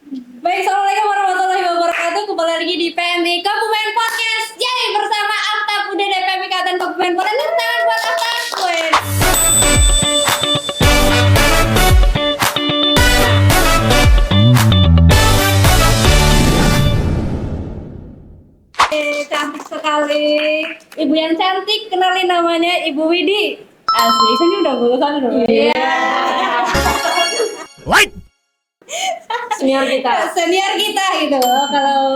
Baik, assalamualaikum warahmatullahi wabarakatuh. Kembali lagi di PMI Kebumen Podcast. Jadi bersama Aftap udah dari PMI Kabupaten Kebumen. Boleh tepuk tangan buat Aftap. Cantik sekali. Ibu yang cantik, kenalin namanya Ibu Widi. Asli, sini udah bosan dong. Iya. What? Senior kita gitu.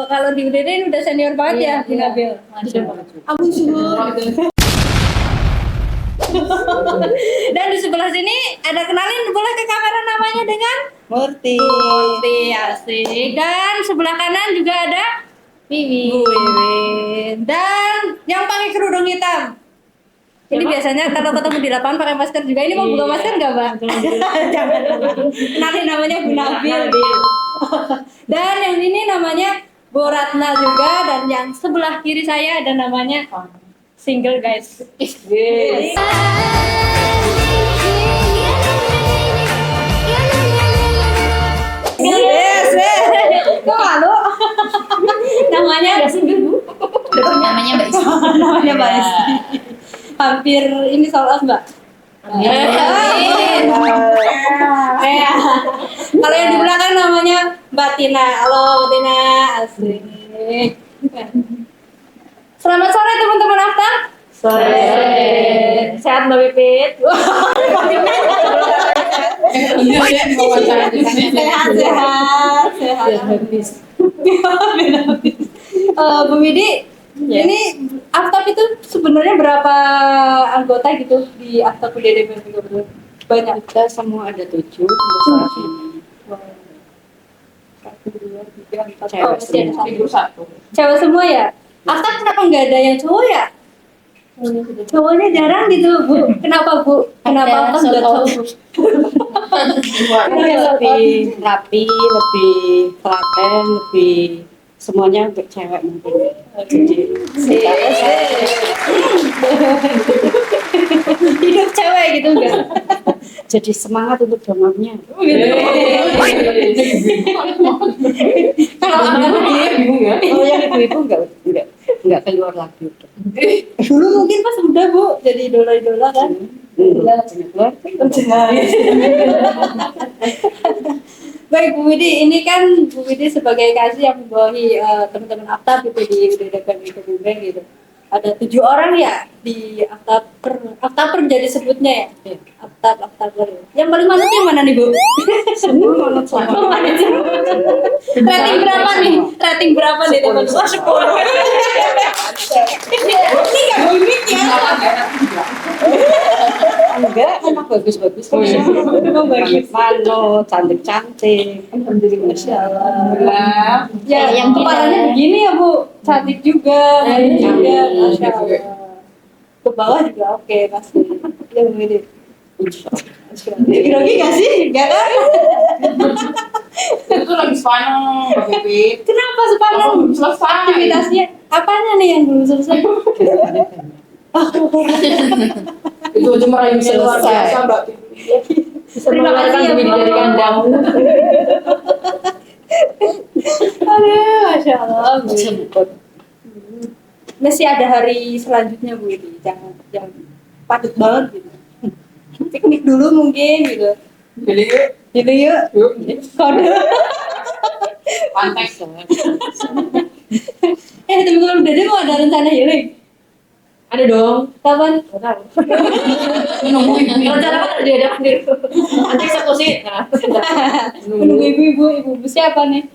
Kalau di UDD udah senior banget ya, Bu Nabil. Aku suruh gitu. Dan di sebelah sini ada kenalin boleh ke kamera namanya dengan Murti. asik. Dan sebelah kanan juga ada Wiwi. Bu Wiwin. Dan yang pakai kerudung hitam. Ini biasanya kalau ketemu di lapangan pakai masker juga. Ini mau buka masker nggak, Mbak? Jangan. Kenalin namanya Bu Nabil. Dan yang ini namanya Bu Ratna juga. Dan yang sebelah kiri saya ada namanya Single, guys. Yes. Yes. Kok malu? Namanya single, Bu. Namanya Mbak Isi. Namanya Mbak Esti. Hampir ini soal Mbak. Kalau yang di belakang namanya Mbak Tina. Halo Mbak Tina, asik. Selamat sore teman-teman Aftap. Sore. Sehat Mbak Pipit. Sehat. Bu Widi, ini Aftap itu sebenarnya berapa anggota gitu di Aftap UDD BPM? Banyak. Kita semua ada 7 untuk saat ini. Cewek semua ya? Aftap kenapa nggak ada yang cowok ya? Cowoknya jarang gitu, Bu. Kenapa, Bu? Kenapa Aftap nggak cowok? Lebih rapi, lebih telaten, lebih semuanya untuk cewek mungkin. Jadi Hidup cewek gitu enggak? jadi semangat untuk donornya. Kalau Oh yang ibu-ibu enggak keluar lagi. dulu mungkin pas muda, Bu, jadi idola-idola kan? Baik Bu Widi, ini kan Bu Widi sebagai kasih yang membawahi teman-teman Aftap itu di UDD Kebumen gitu. Ada 7 orang ya di Aftaper jadi sebutnya ya. Aftaper. Yang paling manut yang mana nih Bu? Semua manut sama. Rating berapa nih? Rating berapa nih teman-teman? 10. Ini nggak gimmick ya? Enggak, enak bagus-bagus. Manut, cantik-cantik. Masya Allah. Ya, yang kepalanya begini ya Bu, cantik juga, manis juga, Masya Allah. Ke bawah juga oke, pasti. Ya begini. Grogi nggak sih? Nggak kan? Itu lagi Spanyol, Mbak Pipit. Kenapa sepanjang Belum selesai. aktivitasnya? Apanya nih yang belum selesai? Itu aja meraihnya luar biasa, Mbak Pipit. Terima kasih ya Bu. Dari kandang. Aduh, Masya Allah. Bu. Masih ada hari selanjutnya Bu ini, jangan padat banget gitu. Piknik dulu mungkin gitu. Jadi yuk, Gitu yuk. yuk. Kode. Pantek. Teman-teman udah deh mau ada rencana healing? Ada dong. Kapan? Menunggu ibu. Rencana apa udah ada hadir? Nanti eksekusi. Nah, Menunggu ibu siapa nih?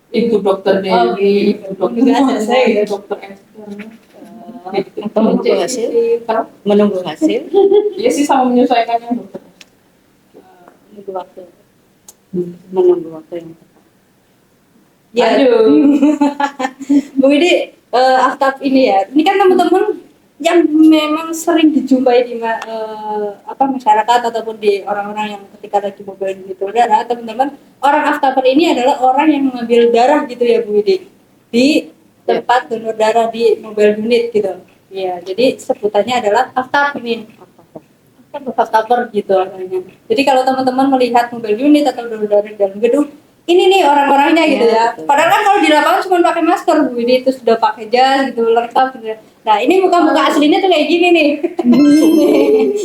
Ibu dokter Dewi, ibu dokter selesai. dokter Esther. Atau menunggu hasil? Menunggu hasil? Iya sih sama menyesuaikannya dokter. Menunggu waktu. Menunggu waktu yang tepat. Ya. Aduh. Bu Widi, Aftap ini ya. Ini kan teman-teman yang memang sering dijumpai di masyarakat ataupun di orang-orang yang ketika lagi mobile unit darah, teman-teman, orang Aftaper ini adalah orang yang mengambil darah gitu ya Bu Widi, di tempat donor darah di mobile unit gitu. Iya, jadi sebutannya adalah Aftap ini. Aftaper gitu namanya. Jadi kalau teman-teman melihat mobile unit atau donor darah di dalam gedung, ini nih orang-orangnya gitu Ya, ya. betul. Padahal kan kalau di lapangan cuma pakai masker, Bu, ini itu sudah pakai jas gitu lengkap gitu. Nah ini muka-muka aslinya tuh kayak gini nih.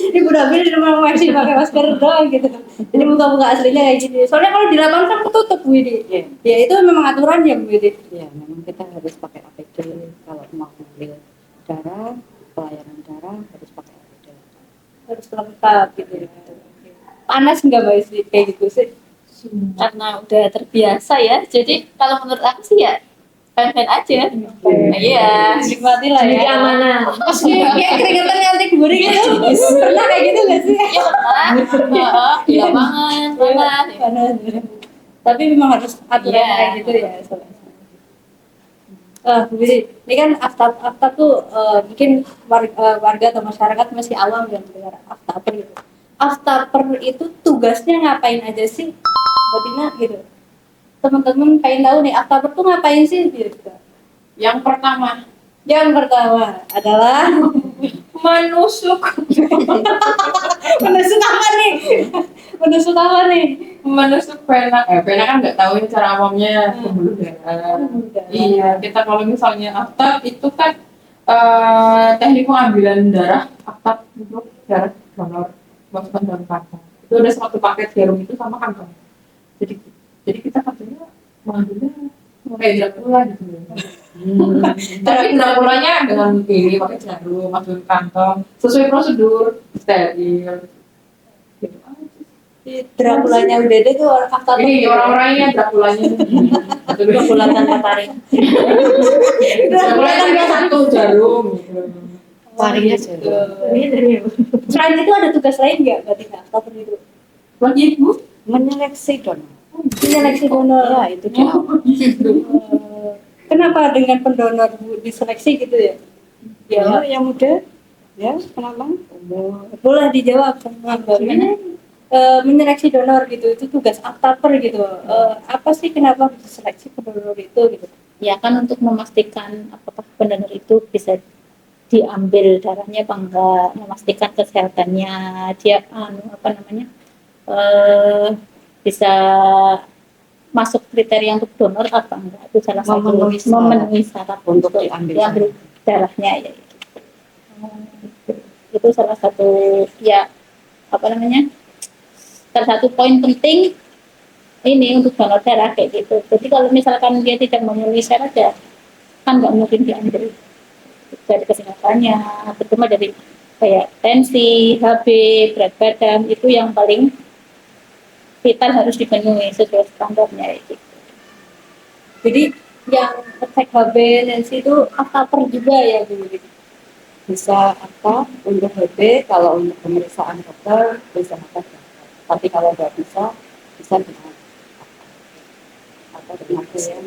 Ini Bu Nabil di rumah masih pakai masker doang gitu. Jadi muka-muka aslinya kayak gini. Soalnya kalau di lapangan kan ketutup Bu ini. Iya. Ya itu memang aturannya Bu ini. Ya, memang kita harus pakai APD kalau mau ambil darah, pelayanan darah harus pakai APD. Harus lengkap gitu. Panas nggak Mbak Isri kayak gitu sih? Karena udah terbiasa ya, jadi kalau menurut aku sih ya fine-fine aja. Iya, Nikmati lah jadi ya. amanah. Kayak keringetan ngantik buri gitu. Pernah kayak gitu nggak sih? Iya pernah, di lapangan, panas. Panas. Tapi memang harus aturan Iya. kayak gitu ya. Bu Widi, ini kan aftab tuh mungkin warga atau masyarakat masih awam yang dengar aftaper gitu. Aftaper itu tugasnya ngapain aja sih? Mbak Tina gitu. Teman-teman pengen tahu nih aftaper tuh ngapain sih gitu. Yang pertama, Yang pertama adalah menusuk menusuk apa nih? Menusuk apa nih? menusuk pena. Pena kan nggak tahu ini cara awamnya pembuluh darah. Iya, kita kalau misalnya aftab itu kan teknik pengambilan darah aftab untuk darah donor masukkan dalam kantong. Itu ada satu paket jarum itu sama kantong. Jadi kita katanya mengambilnya kayak Dracula gitu. Tapi Draculanya dengan ini pakai jarum masukin kantong sesuai prosedur steril. Gitu aja. Draculanya udah ada tuh aftaper. Ini orang-orangnya Draculanya. Dracula tanpa taring. Draculanya kan satu jarum gitu. Taringnya jarum. Selain itu ada tugas lain nggak berarti aftaper itu? Buat ibu? Menyeleksi donor. Seleksi donor. Ya, itu dia. Kenapa dengan pendonor Bu diseleksi gitu ya? Ya, yang muda, ya, kenapa? Umur. Boleh dijawab sama Mbak. Gimana? Menyeleksi donor gitu itu tugas aftaper gitu. Apa sih kenapa harus seleksi pendonor itu gitu? Ya kan untuk memastikan apakah pendonor itu bisa diambil darahnya apa enggak, memastikan kesehatannya dia apa namanya bisa masuk kriteria untuk donor apa enggak, itu salah satu memenuhi syarat Untuk untuk diambil darahnya ya. Itu salah satu ya apa namanya salah satu poin penting ini untuk donor darah kayak gitu. Jadi kalau misalkan dia tidak memenuhi syarat ya kan nggak mungkin diambil dari kesehatannya, terutama dari kayak tensi, HB, berat badan itu yang paling vital harus dipenuhi sesuai standarnya itu. Jadi yang cek HB tensi itu aftaper juga ya Bu. Bisa apa untuk HB, kalau untuk pemeriksaan dokter bisa apa dokter. Tapi kalau nggak bisa dengan atau dengan yang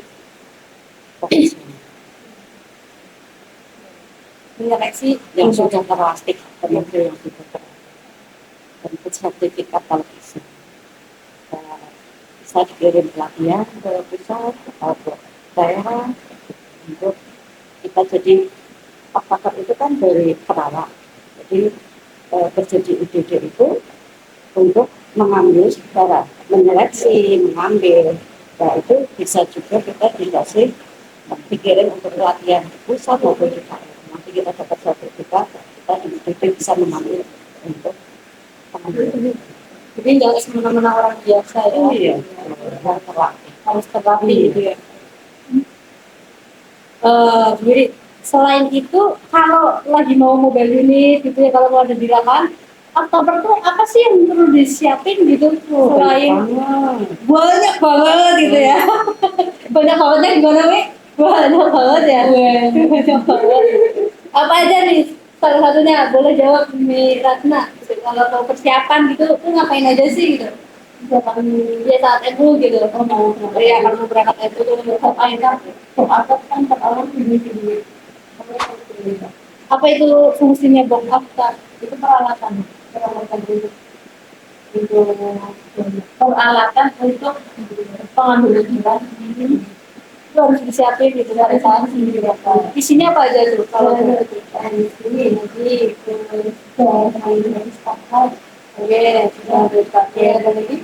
profesional Menyeleksi yang sudah terlatih yang sudah dan sertifikat kalau bisa. Bisa dikirim pelatihan ke pusat atau ke daerah untuk kita jadi pakar itu kan dari perawat. Jadi terjadi UDD itu untuk mengambil darah, menyeleksi, mengambil. Nah itu bisa juga kita dikasih dikirim untuk pelatihan di pusat maupun di daerah. Nanti kita dapat sertifikat, kita UDD bisa mengambil untuk pengambilan. Jadi nggak semena-mena orang biasa ya. Iya, terlatih. Harus terlatih gitu ya. Jadi selain itu kalau lagi mau mobile unit gitu ya, kalau mau ada di lapangan aftaper tuh apa sih yang perlu disiapin gitu selain banyak banget gitu ya. Banyak bangetnya gimana Mi? Banyak banget ya. Banyak banget. Apa aja nih? Salah satunya boleh jawab Mi Ratna. Kalau mau persiapan gitu tuh ngapain aja sih gitu? Ya saat itu gitu. Mau ya kalau mau berangkat itu tuh ngapain kan? Kan terlalu gini. Apa itu fungsinya box after? Itu peralatan itu peralatan untuk pengambilan darah. Itu harus disiapin gitu dari sana sendiri. Isinya apa aja tuh? Kalau di sini nanti oke, sudah dipakai lagi.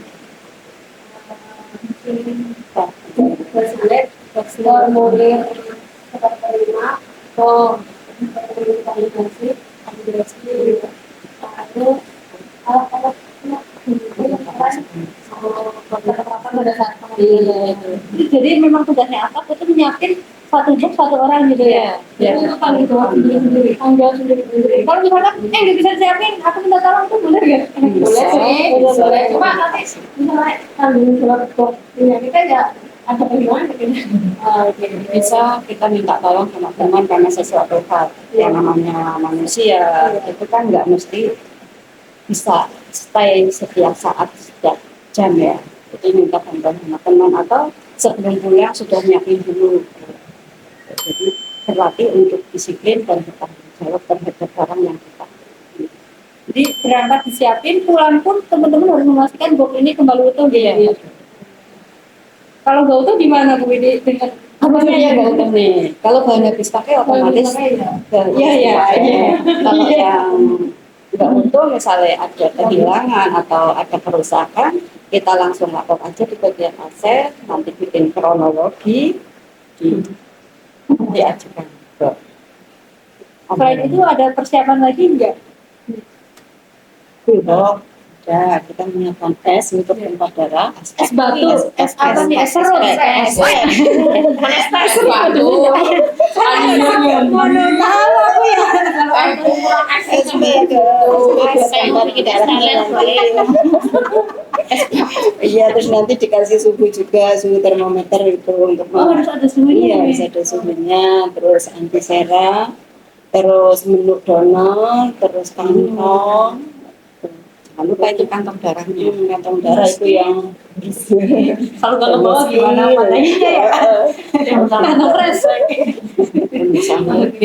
Berselek, formulir terima, validasi, lalu alat-alat pada saat pengambilan itu. Jadi memang tugasnya apa? Itu menyiapin satu box satu orang gitu ya. Itu tanggung jawab sendiri. Tanggung jawab sendiri. Kalau misalkan nggak bisa siapin, aku minta tolong tuh boleh nggak? Boleh sih, boleh. Cuma nanti misalnya tanggung jawab punya kita ya ada bagaimana gitu. Bisa kita minta tolong sama teman karena sesuatu hal yang namanya manusia itu kan nggak mesti bisa stay setiap saat setiap jam ya. Jadi minta bantuan sama teman atau sebelum pulang sudah nyiapin dulu. Jadi berlatih untuk disiplin dan bertanggung jawab terhadap barang yang kita. Jadi berangkat disiapin, pulang pun teman-teman harus memastikan box ini kembali utuh gitu. Iya. Kalau nggak utuh gimana Bu ini dengan Apanya ya nggak utuh nih? Kalau bahan habis pakai otomatis Iya. Kalau yang nggak utuh misalnya ada kehilangan atau ada kerusakan, kita langsung lapor aja di bagian aset, nanti bikin kronologi, diajukan ke. Selain itu ada persiapan lagi enggak? Belum. Ya, kita menyiapkan tes untuk tempat darah. Es batu, es apa nih? Es serut, es batu. Mana tahu aku ya. Iya, terus nanti dikasih suhu juga, suhu termometer itu untuk Harus ada suhunya. Iya, harus ada suhunya, terus antisera, terus menu donor, terus kantong. Jangan lupa itu kantong darahnya, kantong darah itu yang Kalau nggak kebawa gimana matanya ya? Kantong resek. pemeriksaan HB,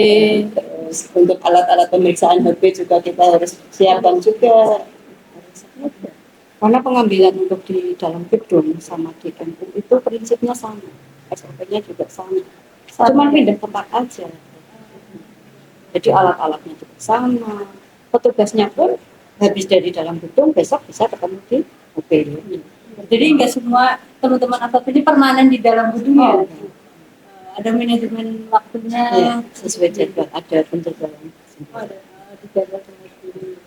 terus untuk alat-alat pemeriksaan HB juga kita harus siapkan juga. Karena pengambilan untuk di dalam gedung sama di kampung itu prinsipnya sama, SOP-nya juga sama. Cuma pindah tempat aja. Jadi alat-alatnya juga sama. Petugasnya pun habis dari dalam gedung besok bisa ketemu di mobil. Jadi nggak semua teman-teman atlet ini permanen di dalam gedung ya? Ada manajemen waktunya. Ya, sesuai jadwal, ada penjadwalan. Ada dijaga sendiri.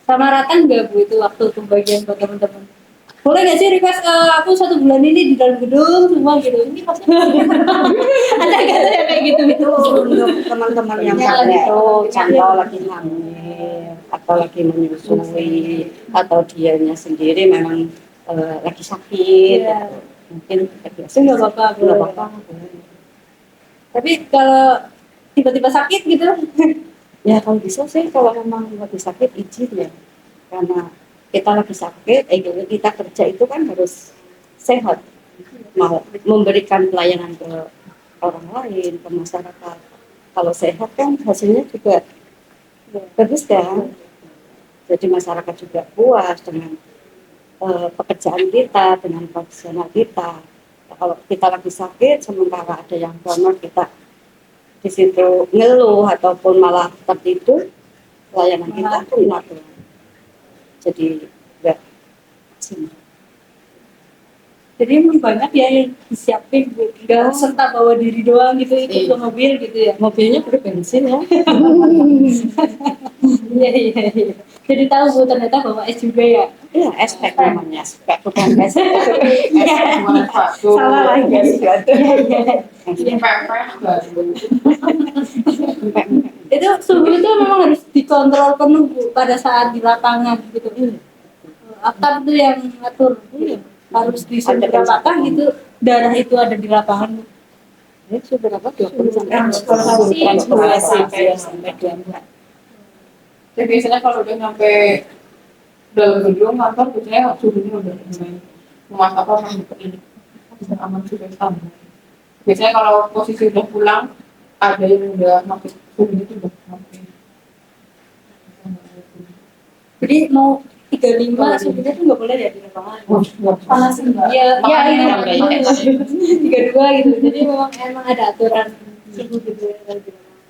Samarakan nggak Bu itu waktu pembagian buat teman-teman? Boleh nggak sih request aku 1 bulan ini di dalam gedung semua gitu? Ini pasti ada nggak tuh yang kayak gitu? Itu untuk teman-teman yang itu contoh lagi hamil atau lagi menyusui atau dianya sendiri memang lagi sakit, Iya. mungkin Itu nggak apa-apa. nggak boleh. apa-apa. Tapi kalau tiba-tiba sakit gitu, Ya kalau bisa sih kalau memang lagi sakit izin ya, karena kita lagi sakit, kita kerja itu kan harus sehat, mau memberikan pelayanan ke orang lain, ke masyarakat. Kalau sehat kan hasilnya juga bagus kan, jadi masyarakat juga puas dengan pekerjaan kita, dengan profesional kita. Kalau kita lagi sakit, sementara ada yang donor kita di situ ngeluh ataupun malah tertidur, pelayanan kita enak. Jadi enggak sih. jadi emang banyak ya yang disiapin Bu. Nggak serta bawa diri doang gitu ikut ke mobil gitu ya? Mobilnya berbensin ya. Iya. Jadi tahu Bu ternyata bawa es juga ya? Iya, spek namanya, spek bukan es. Buat batu. Salah lagi. Iya. Pepes batu. Itu suhu itu memang harus dikontrol penuh Bu pada saat di lapangan gitu. Atap itu yang ngatur. Harus disuruh berapakah gitu darah itu ada di lapangan. Itu berapa? 20 sampai Transportasi. sampai 24. Jadi biasanya kalau udah nyampe dalam gedung kantor biasanya suhunya udah mulai memasak apa memang ini bisa aman sudah standar. Biasanya kalau posisi udah pulang ada yang udah makin suhunya itu udah makin. Jadi mau 35 suhunya tuh nggak boleh ya di lapangan. Panas enggak? Iya, Makanya iya. 32 gitu. Jadi emang ada aturan suhu gitu ya.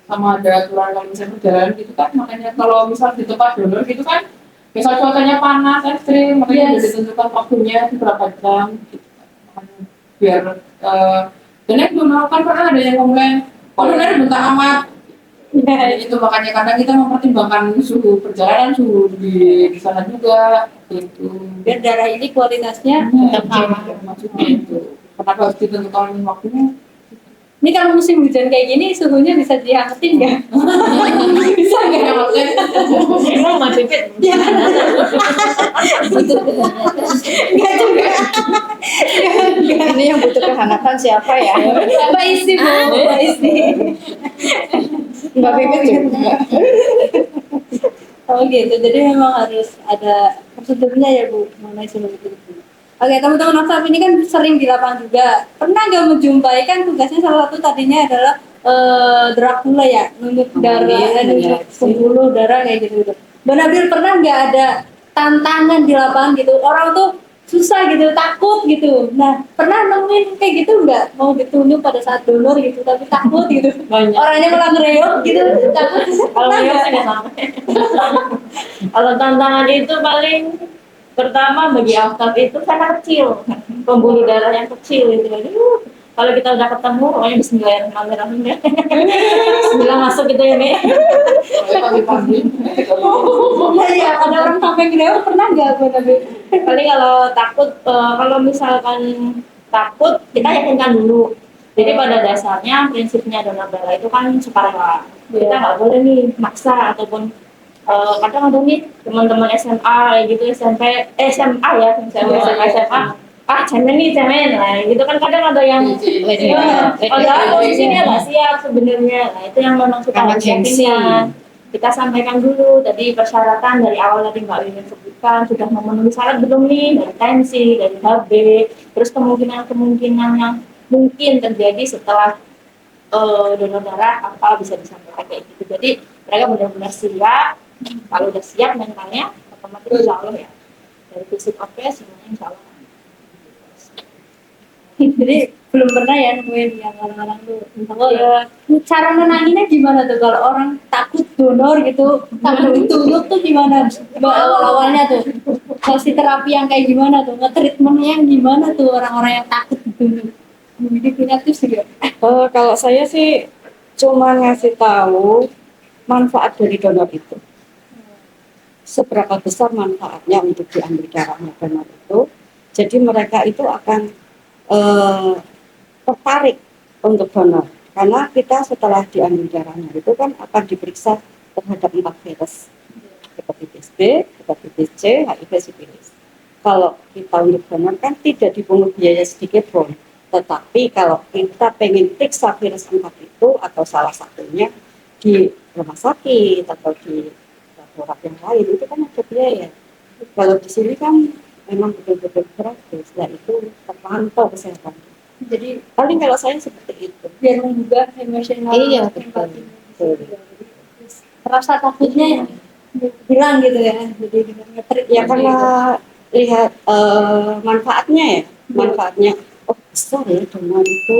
sama ada aturan kalau misalnya perjalanan gitu kan, makanya kalau misal di tempat donor gitu kan misal cuacanya panas ekstrim makanya udah Yes. ditentukan waktunya berapa jam gitu. biar dan donor kan pernah ada yang komplain kok donor bentar amat. Ya, itu makanya kadang kita mempertimbangkan suhu perjalanan, suhu di sana juga gitu. Biar darah ini kualitasnya Tetap aman. Maksudnya itu kenapa harus ditentukan waktunya? ini kalau musim hujan kayak gini suhunya bisa dihangatin nggak? Bisa nggak? Ya, maksudnya Emang masih fit. Ya, nggak juga. Ini yang butuh kehangatan siapa ya? Mbak Isi bu, Mbak Isi. Mbak Pipit juga. Oh gitu, jadi memang harus ada prosedurnya ya bu mengenai suhu itu. Oke teman-teman WhatsApp ini kan sering di lapangan juga. Pernah nggak menjumpai kan tugasnya salah satu tadinya adalah Dracula ya, nunjuk darah, nunjuk pembuluh darah kayak gitu. Benar-benar pernah nggak ada tantangan di lapangan gitu? Orang tuh susah gitu, takut gitu. Nah pernah nemuin kayak gitu nggak? Mau ditunjuk pada saat donor gitu, tapi takut gitu. Banyak. Orangnya malah ngereok gitu, takut. Kalau Pernah dia nggak? nggak sampai. Kalau tantangan itu paling pertama bagi Aftaf itu karena kecil, pembuluh darah yang kecil itu. Aduh, kalau kita udah ketemu, pokoknya Bismillahirrahmanirrahim ya. Bismillah masuk gitu ya nih. pagi-pagi. Iya, ada orang sampai ngereok pernah nggak benar-benar? Paling kalau takut, kalau misalkan takut kita yakinkan dulu. Jadi pada dasarnya prinsipnya donor darah itu kan sukarela. Kita nggak boleh nih maksa ataupun kadang ada nih teman-teman SMA kayak gitu SMP SMA ya SMA cemen nih cemen lah gitu kan kadang ada yang padahal kondisinya nggak siap sebenarnya. Nah itu yang memang kita Karena harus gengsi. yakinkan. Kita sampaikan dulu tadi persyaratan dari awal tadi Mbak Wiwin sebutkan sudah memenuhi syarat belum nih dari tensi, dari HB, terus kemungkinan-kemungkinan yang mungkin terjadi setelah donor darah apa bisa disampaikan kayak gitu. Jadi mereka benar-benar siap. Kalau udah siap mentalnya, otomatis insya Allah ya dari fisik oke semuanya insya Allah. Jadi belum pernah ya nemuin yang orang-orang tuh oh ya cara menanginnya gimana tuh kalau orang takut donor gitu takut ditunjuk tuh gimana awal-awalnya tuh kasih terapi yang kayak gimana tuh nge-treatmentnya yang gimana tuh orang-orang yang takut ditunjuk jadi punya tips juga Kalau saya sih cuma ngasih tahu manfaat dari donor itu. Seberapa besar manfaatnya untuk diambil darahnya donor itu. Jadi mereka itu akan tertarik untuk donor. Karena kita setelah diambil darahnya itu kan akan diperiksa terhadap 4 virus. Hepatitis B, hepatitis C, HIV, sifilis. Kalau kita untuk donor kan tidak dipungut biaya sedikit pun. Tetapi kalau kita pengen periksa virus 4 itu atau salah satunya di rumah sakit atau di laboratorium yang lain itu kan ada biaya. Kalau di sini kan memang betul-betul gratis, nah itu terpantau kesehatan. jadi Paling kalau saya seperti itu. biar menggugah emosional Iya, empati. betul. Rasa takutnya hilang gitu ya jadi dengan nge-treat Ya karena lihat manfaatnya ya, manfaatnya oh besar ya donor itu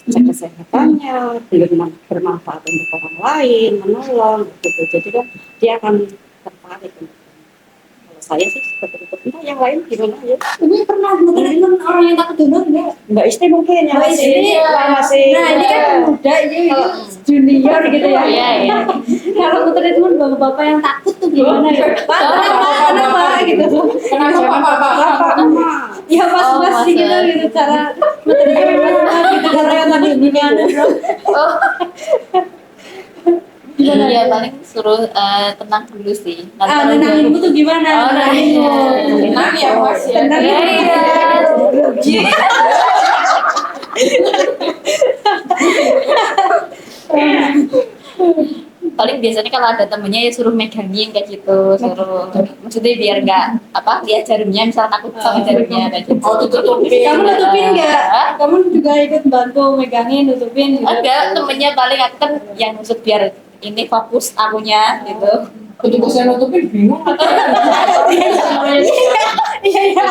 cek kesehatannya, belum bermanfaat untuk orang lain, menolong gitu. Jadi kan dia akan tertarik. Kalau saya sih seperti itu. Nah, yang lain gimana ya? ini pernah nge-treatment orang yang takut donor enggak? Mbak Isti mungkin yang Mbak Isti, masih nah ini kan muda ini junior gitu ya. Iya, iya. Kalau ke treatment bapak-bapak yang takut tuh gimana ya? Pak, kenapa gitu? Kenapa? Ya mas Oh, gitu Mas. gitu cara treatment gitu cara yang tadi gimana bro? Iya paling suruh tenang dulu sih. Ah, nenanginmu tuh gimana? Oh, nenangin. Tenang ya Mas ya. Tenang ya. Iya. Paling biasanya kalau ada temennya ya suruh megangin kayak gitu, suruh maksudnya biar nggak apa lihat jarumnya misal takut sama jarumnya kayak gitu. Oh, tutupin. Kamu nutupin nggak? Kamu juga ikut bantu megangin, nutupin gitu? Ada temennya paling aku kan yang nusuk biar ini fokus akunya gitu. Ketika saya nutupin bingung atau Iya iya.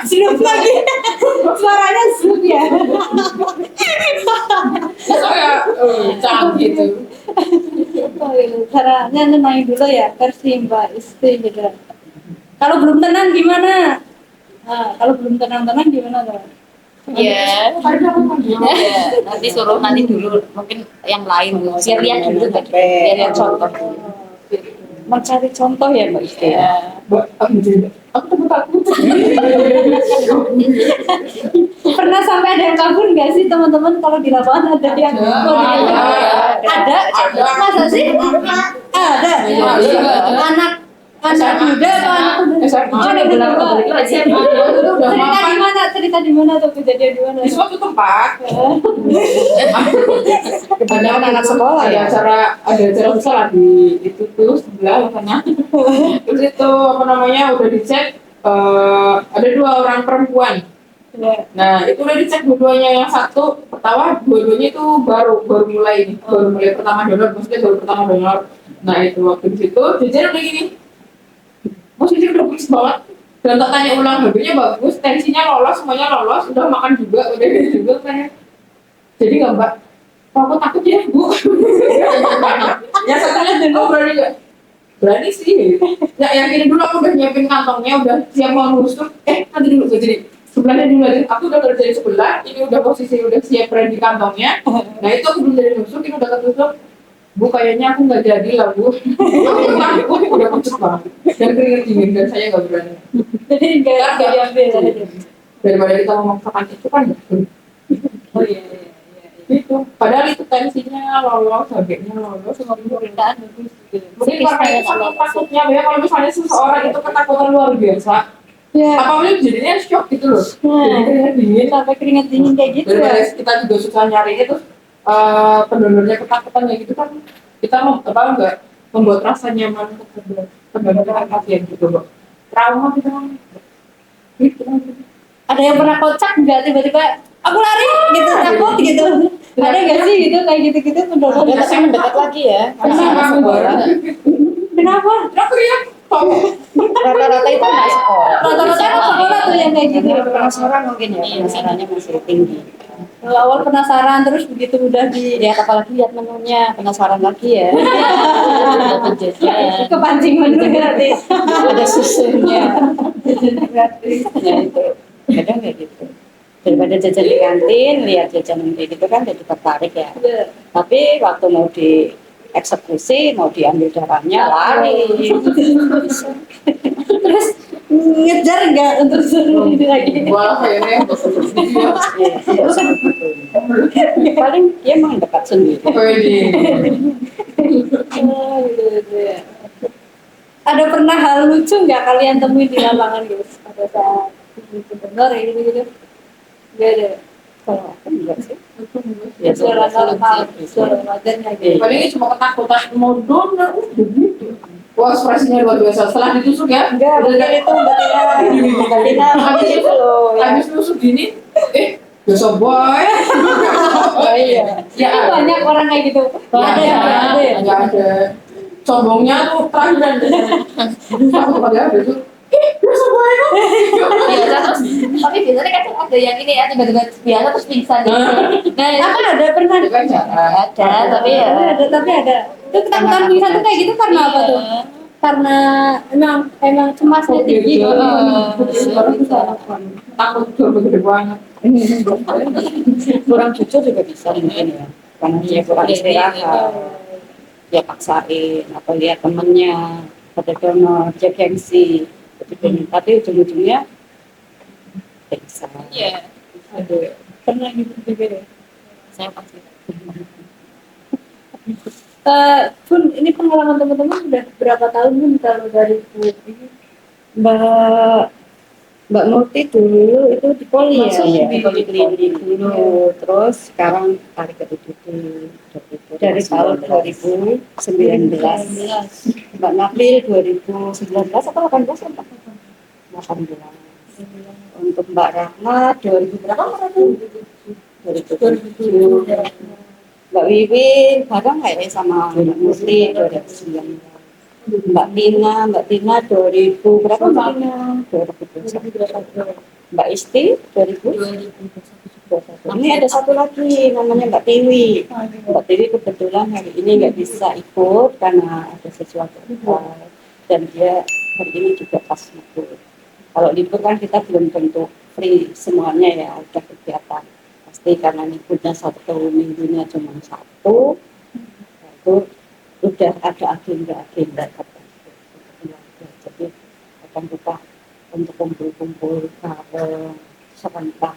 Snoop lagi. Suaranya Snoop ya. saya canggih gitu. Oh, iya. Caranya nenangin dulu ya versi Mbak Isti gitu. Kalau belum tenang gimana? Nah, kalau belum tenang-tenang gimana tuh? Ya, nanti suruh nanti dulu mungkin yang lain biar lihat dulu tadi, biar lihat contoh. Mencari contoh ya Mbak Isti. Mbak, aku takut. Pernah sampai ada yang kabur nggak sih teman-teman kalau di lapangan ada yang ada masa sih ada anak muda atau anak muda SMA. cerita di mana tuh kejadian di mana Di suatu tempat Kebanyakan anak sekolah ya. ada acara besar lah di itu tuh sebelah sana. Terus itu apa namanya udah dicek ada 2 orang perempuan. Nah itu udah dicek dua-duanya, yang satu pertama dua-duanya itu baru mulai pertama donor, maksudnya baru pertama donor. Nah itu waktu di situ jajan udah gini, posisi udah bagus banget. Dan tak tanya ulang, HP-nya bagus, tensinya lolos, semuanya lolos, udah makan juga, udah ini juga kayak. Jadi nggak Mbak, aku takut ya Bu. Ya satunya dulu berani nggak? Berani sih. Ya yakinin dulu, aku udah nyiapin kantongnya, udah siap mau nusuk. Nanti dulu jadi sebelahnya dulu aja. Aku udah kerja di sebelah, ini udah posisi udah siap ready kantongnya. Nah itu aku belum jadi nusuk, ini udah ketusuk. Bu kayaknya aku nggak jadi lah Bu. Aku takut udah pucet banget dan keringet dingin dan saya nggak berani. jadi nggak diambil Daripada kita memaksakan itu kan oh iya itu. Padahal itu tensinya lolos, harganya lolos, semua pemerintahan bagus. Mungkin karena itu saking takutnya ya, kalau misalnya seseorang itu ketakutan luar biasa, apalagi jadinya shock gitu loh. Jadi keringet dingin, sampai keringet dingin kayak gitu ya daripada kita juga susah nyarinya terus pendonornya ketakutan ya gitu kan, kita mau nggak membuat rasa nyaman untuk pendonor pasien gitu loh. Trauma gitu kan. ada yang pernah kocak nggak tiba-tiba aku lari gitu takut gitu ada nggak sih gitu kayak gitu pendonor Ada tapi mendekat lagi ya. Kenapa? kenapa Kenapa ya? Rata-rata itu anak sekolah. rata-rata anak sekolah tuh yang kayak gitu Karena penasaran mungkin ya, penasarannya masih tinggi. awal penasaran terus begitu udah Lihat apalagi lihat menunya, penasaran lagi ya. kepancing menu gratis Ada susunya. Ya itu. Kadang kayak gitu. Daripada jajan di kantin, lihat jajan kayak gitu kan jadi tertarik ya. Tapi waktu mau dieksekusi, mau diambil darahnya lari. terus ngejar nggak untuk suruh ini lagi Wah kayaknya Paling dia emang dekat sendiri. ada pernah hal lucu nggak kalian temuin di lapangan gitu pada saat benar ya gitu nggak ada Kalau aku enggak sih. Ya suara normal suara wajarnya gitu Paling cuma ketakutan mau donor, begitu. Wah ekspresinya luar biasa. Setelah ditusuk ya, Enggak, udah mungkin itu betina habis itu loh. habis tusuk gini, biasa boy. Oh iya. Ya Itu banyak orang kayak gitu ada yang ada ya nggak ada. Sombongnya tuh terakhir aku pada itu. Biasa boy. Biasa terus, tapi biasanya kadang ada yang ini ya tiba-tiba biasa terus pingsan gitu. Nah, apa ada pernah Itu kan jarang. ada tapi ya. ada itu ketakutan pingsan tuh kayak gitu karena apa tuh karena emang cemasnya tinggi Sekarang tuh sarapan. Takut jauh gede banget. Kurang jujur juga bisa mungkin ya. Karena dia kurang istirahat. Dia paksain atau lihat temennya pada donor, dia gengsi. Tapi ujung-ujungnya bisa. Iya. Ada. pernah gitu juga ya Saya pasti. Pun ini pengalaman teman-teman udah berapa tahun pun kalau dari ini Mbak Murti dulu itu di poli Masuk ya, di poli klinik dulu, terus sekarang tarik ke PDP dari tahun 2019. Mbak Nabil 2019 atau 18 kan? 18. Untuk Mbak Rahmat 2000 berapa berarti? 2007. Mbak Wiwin bareng kayaknya sama Mbak Murti 2019. Mbak Tina 2000 berapa Mbak Tina? 2021. Mbak Isti 2000. Ini ada satu lagi namanya Mbak Tiwi. Mbak Tiwi kebetulan hari ini nggak bisa ikut karena ada sesuatu dan dia hari ini juga pas libur. Kalau libur kan kita belum tentu free semuanya ya, ada kegiatan. Pasti karena liburnya satu minggunya cuma satu, itu udah ada agenda-agenda tertentu untuk keluarga. Jadi akan kita untuk kumpul-kumpul bareng serentak,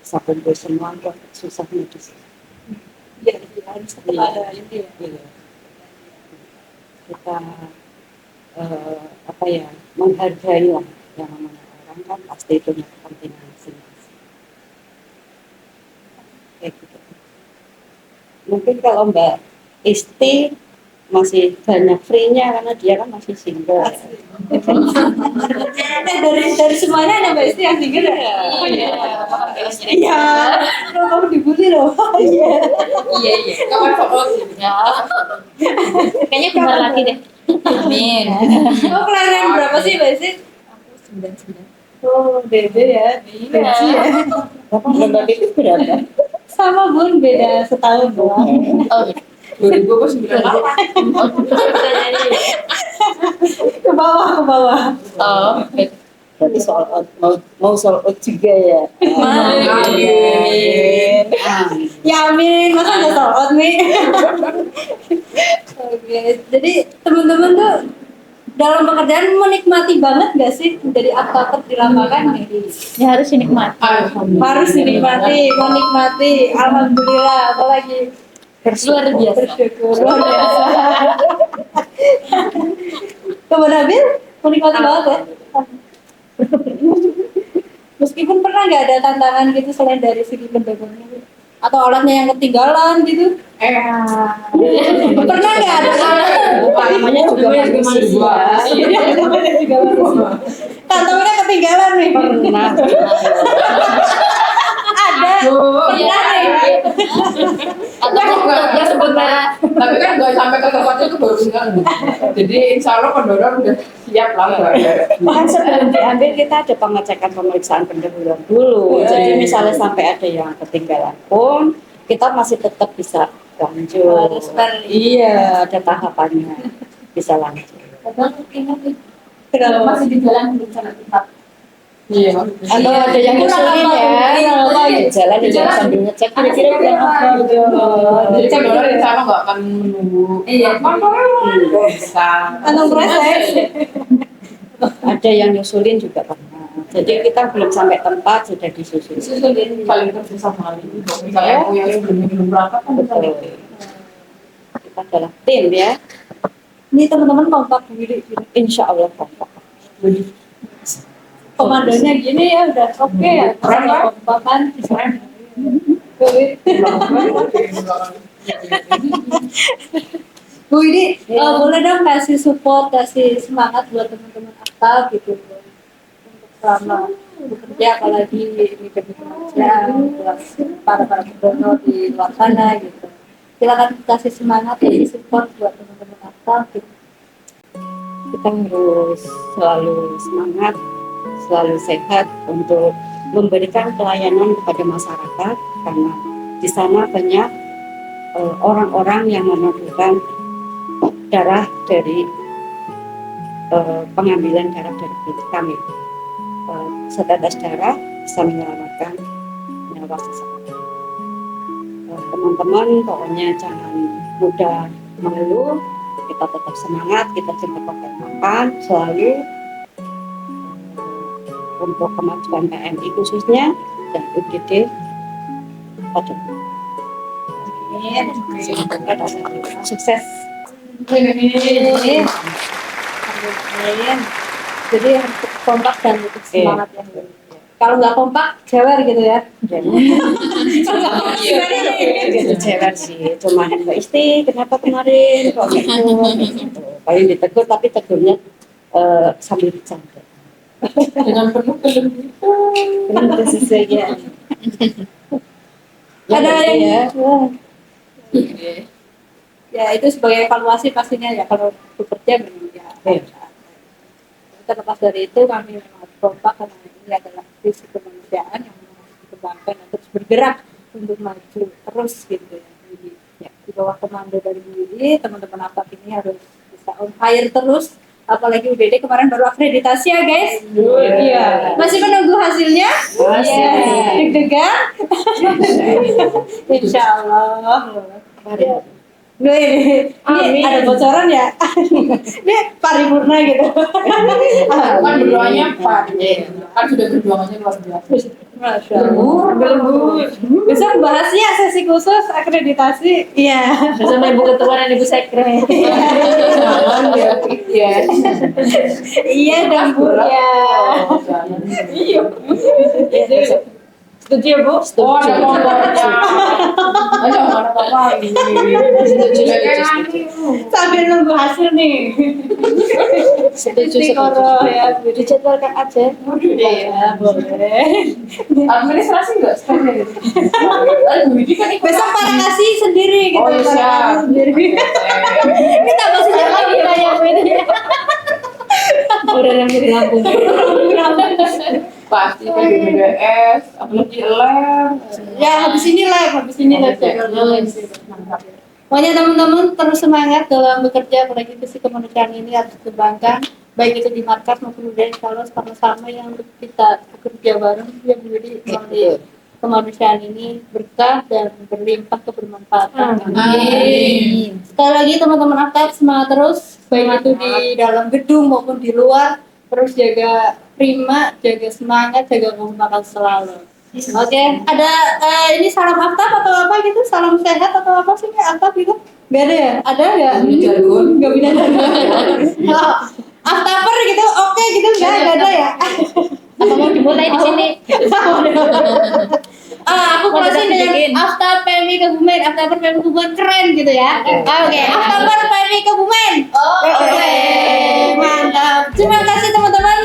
bisa kumpul semua, kok susahnya di sini. Iya, harus setelah ada ini ya. Iya. Kita apa ya, menghargai lah yang namanya orang kan pasti punya kepentingan masing-masing. Kayak gitu. Mungkin kalau Mbak Isti masih banyak free-nya karena dia kan masih single. Dari semuanya ada Mbak Isti yang single ya? Oh iya. Iya. Kalau kamu dibully loh. Iya. Iya. Kapan foto sih? Ya. Kayaknya bentar lagi deh. Amin. Kamu kelahiran berapa sih Mbak Isti? Aku 99. Oh, beda ya. Benci ya. Bapak Mbak itu berapa? Sama Bun, beda setahun doang. Oh, 2000 aku 98. Ke bawah, ke bawah. oh. Berarti soal out, mau soal out juga ya. Amin. Amin. Ya amin, masa nggak soal nih? Oke, jadi teman-teman tuh dalam pekerjaan menikmati banget gak sih menjadi aktor di lapangan nih? Ya harus dinikmati. Harus dinikmati, menikmati. Alhamdulillah, apalagi Luar biasa. bersyukur luar biasa. Teman Nabil menikmati banget ya. Meskipun pernah nggak ada tantangan gitu selain dari segi pendapatnya atau alatnya yang ketinggalan gitu? Pernah nggak ada Namanya juga manusia. Iya, namanya juga manusia. Tantangannya ketinggalan nih. Pernah. Ada. Pernah nih. Ya sebenarnya. Tapi kan nggak sampai ke tempat itu baru tinggal. Jadi insya Allah pendonor udah siap lah. Kan sebelum diambil kita ada pengecekan pemeriksaan pendahuluan dulu. Jadi misalnya sampai ada yang ketinggalan pun kita masih tetap bisa lanjut. Harus balik. Iya, ada tahapannya bisa lanjut. Kadang ingat nih, Kenapa? masih di jalan belum sampai tempat. Iya. Atau ada yang Kurang ngusulin apa? ya, Kurang apa? jalan di jalan sambil ngecek kira-kira kurang apa gitu. Jadi kan pendonor di sana nggak akan menunggu. Iya. Bisa. Kantong kresek. Ada yang nyusulin juga pernah. Jadi kita belum sampai tempat sudah disusul. Susulin paling tersisa sekali. Misalnya yang sebelumnya belum berangkat kan bisa Betul. Kita adalah tim ya. Ini teman-teman kompak gini. Insya Allah kompak. Komandonya gini ya udah oke ya. Keren, Pak. Kompakan. Bu ini boleh dong kasih support, kasih semangat buat teman-teman akta gitu untuk selama bekerja apalagi ini demi kemanusiaan buat para pendonor di luar sana gitu. Silakan kasih semangat, kasih support buat teman-teman akta gitu. Kita harus selalu semangat, selalu sehat untuk memberikan pelayanan kepada masyarakat karena di sana banyak orang-orang yang memerlukan darah dari pengambilan darah dari kami. Setetes darah bisa menyelamatkan nyawa seseorang. Teman-teman pokoknya jangan mudah mengeluh, kita tetap semangat, kita jaga makan selalu untuk kemajuan PMI khususnya dan UGD pada sukses. Amin. Jadi harus kompak dan tetap semangat ya. Kalau nggak kompak, jewer gitu ya. Jadi jewer sih, cuma Mbak Isti, kenapa kemarin kok gitu. Paling ditegur tapi tegurnya sambil bercanda. dengan penuh kelembutan. Itu sesuai. Ada yang Oke. ya itu sebagai evaluasi pastinya ya kalau bekerja memang ya. Terlepas dari itu kami memang harus kompak karena ini adalah visi kemanusiaan yang harus dikembangkan dan terus bergerak untuk maju terus gitu ya. Jadi ya, di bawah komando dari Bu Widi, teman-teman aktif ini harus bisa on fire terus Apalagi UDD kemarin baru akreditasi ya guys. Iya. Masih menunggu hasilnya? Masih. Deg-degan? Insya Allah. Gue ini ada bocoran ya? Ini paripurna gitu. Kan berdoanya Pak. Kan sudah perjuangannya luar biasa. Masya Allah. Besok bahasnya sesi khusus akreditasi. Iya. Sama ibu ketua dan ibu sekre. Iya. Iya dong Bu ya. Iya. Setuju ya Bu? Oh, ada kompornya. Ayo, mana apa ini? Sambil nunggu hasil nih. Setuju, Istiqoroh ya. Dijadwalkan aja. Iya boleh. Administrasi enggak sekalian gitu. Aduh, ini kan ikut Besok para kasih sendiri gitu. Oh, iya, para siap. kasih sendiri. Ini tambah sejak lagi kayak ini. Udah yang di Lampung. pasti PBBS, apalagi lem. Ya habis ini live. Pokoknya teman-teman terus semangat dalam bekerja, apalagi visi kemanusiaan ini harus dikembangkan, baik itu di markas maupun di kalau sama-sama yang kita bekerja bareng yang menjadi melalui kemanusiaan ini berkah dan berlimpah kebermanfaatan. Amin. Sekali lagi teman-teman aktif semangat terus, baik itu di dalam gedung maupun di luar, terus jaga prima, jaga semangat, jaga kekompakan selalu. Oke, ada ini salam aktap atau apa gitu? Salam sehat atau apa sih aktap gitu? Gak ada ya? Ada nggak? Jargon. Gak bisa jargon. Oh, aktaper gitu, oke gitu nggak ada ya? Apa mau dimulai di sini? Aku closing dengan After PMI Kebumen, After PMI Kebumen keren gitu ya. Oke, After PMI Kebumen. Oke, mantap. Terima kasih teman-teman.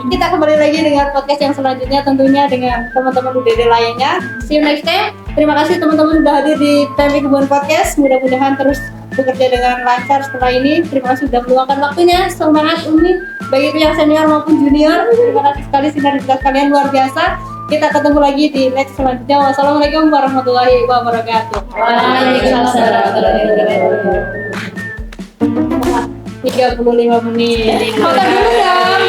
Kita kembali lagi dengan podcast yang selanjutnya tentunya dengan teman-teman UDD lainnya. See you next time. Terima kasih teman-teman sudah hadir di PMI Kebumen Podcast. Mudah-mudahan terus bekerja dengan lancar setelah ini. Terima kasih sudah meluangkan waktunya. Semangat Umi, baik itu yang senior maupun junior. Terima kasih sekali sinergitas kalian luar biasa. Kita ketemu lagi di next selanjutnya. Wassalamualaikum warahmatullahi wabarakatuh. Waalaikumsalam warahmatullahi wabarakatuh. 35 menit. Foto dulu dong.